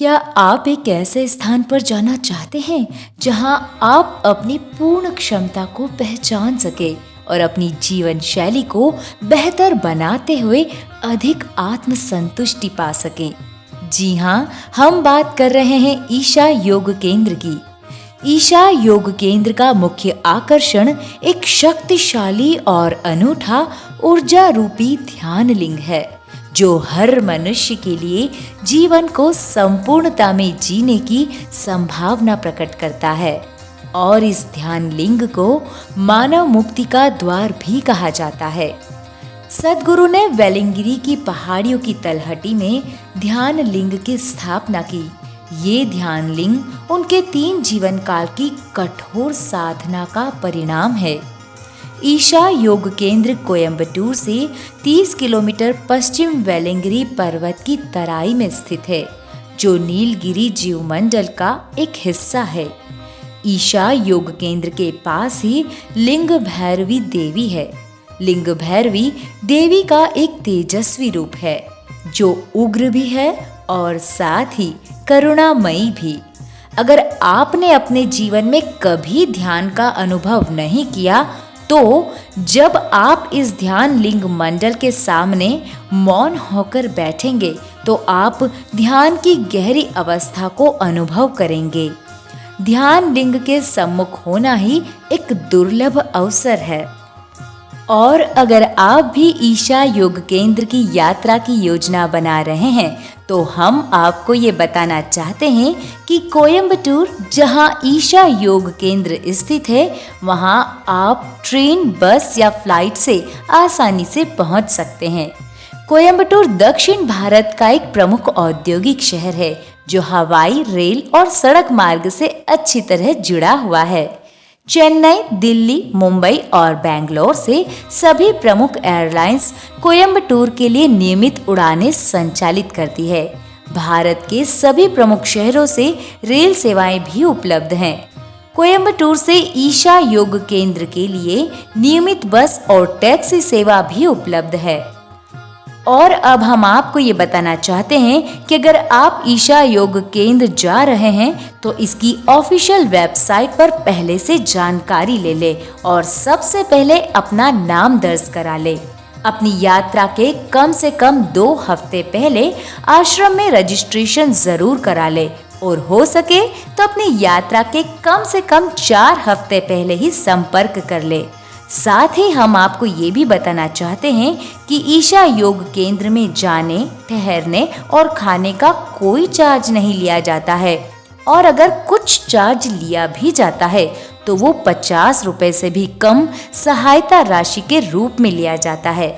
क्या आप एक ऐसे स्थान पर जाना चाहते हैं जहां आप अपनी पूर्ण क्षमता को पहचान सके और अपनी जीवन शैली को बेहतर बनाते हुए अधिक आत्मसंतुष्टि पा सकें? जी हाँ, हम बात कर रहे हैं ईशा योग केंद्र की। ईशा योग केंद्र का मुख्य आकर्षण एक शक्तिशाली और अनूठा ऊर्जा रूपी ध्यान लिंग है, जो हर मनुष्य के लिए जीवन को संपूर्णता में जीने की संभावना प्रकट करता है। और इस ध्यान लिंग को मानव मुक्ति का द्वार भी कहा जाता है। सद्गुरु ने वेलिंगिरी की पहाड़ियों की तलहटी में ध्यान लिंग की स्थापना की। ये ध्यान लिंग उनके 3 जीवन काल की कठोर साधना का परिणाम है। ईशा योग केंद्र कोयंबटूर से 30 किलोमीटर पश्चिम वेलिंगिरी पर्वत की तराई में स्थित है, जो नीलगिरी जीवमंडल का एक हिस्सा है। ईशा योग केंद्र के पास ही लिंग भैरवी देवी है। लिंग भैरवी देवी का एक तेजस्वी रूप है, जो उग्र भी है और साथ ही करुणामयी भी। अगर आपने अपने जीवन में कभी ध्यान का अनुभव नहीं किया, तो जब आप इस ध्यान लिंग मंडल के सामने मौन होकर बैठेंगे तो आप ध्यान की गहरी अवस्था को अनुभव करेंगे। ध्यान लिंग के सम्मुख होना ही एक दुर्लभ अवसर है। और अगर आप भी ईशा योग केंद्र की यात्रा की योजना बना रहे हैं, तो हम आपको ये बताना चाहते हैं कि कोयंबटूर, जहां ईशा योग केंद्र स्थित है, वहां आप ट्रेन, बस या फ्लाइट से आसानी से पहुंच सकते हैं। कोयंबटूर दक्षिण भारत का एक प्रमुख औद्योगिक शहर है, जो हवाई, रेल और सड़क मार्ग से अच्छी तरह जुड़ा हुआ है। चेन्नई, दिल्ली, मुंबई और बेंगलोर से सभी प्रमुख एयरलाइंस कोयंबटूर के लिए नियमित उड़ानें संचालित करती है। भारत के सभी प्रमुख शहरों से रेल सेवाएं भी उपलब्ध हैं। कोयंबटूर से ईशा योग केंद्र के लिए नियमित बस और टैक्सी सेवा भी उपलब्ध है। और अब हम आपको ये बताना चाहते हैं कि अगर आप ईशा योग केंद्र जा रहे हैं, तो इसकी ऑफिशियल वेबसाइट पर पहले से जानकारी ले ले और सबसे पहले अपना नाम दर्ज करा ले। अपनी यात्रा के कम से कम 2 हफ्ते पहले आश्रम में रजिस्ट्रेशन जरूर करा ले और हो सके तो अपनी यात्रा के कम से कम 4 हफ्ते पहले ही संपर्क कर ले। साथ ही हम आपको ये भी बताना चाहते हैं कि ईशा योग केंद्र में जाने, ठहरने और खाने का कोई चार्ज नहीं लिया जाता है, और अगर कुछ चार्ज लिया भी जाता है तो वो 50 रुपए से भी कम सहायता राशि के रूप में लिया जाता है।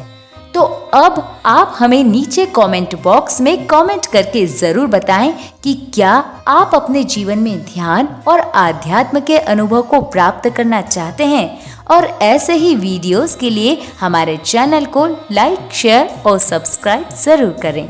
तो अब आप हमें नीचे कमेंट बॉक्स में कमेंट करके जरूर बताएं कि क्या आप अपने जीवन में ध्यान और आध्यात्म के अनुभव को प्राप्त करना चाहते हैं। और ऐसे ही वीडियोस के लिए हमारे चैनल को लाइक, शेयर और सब्सक्राइब जरूर करें।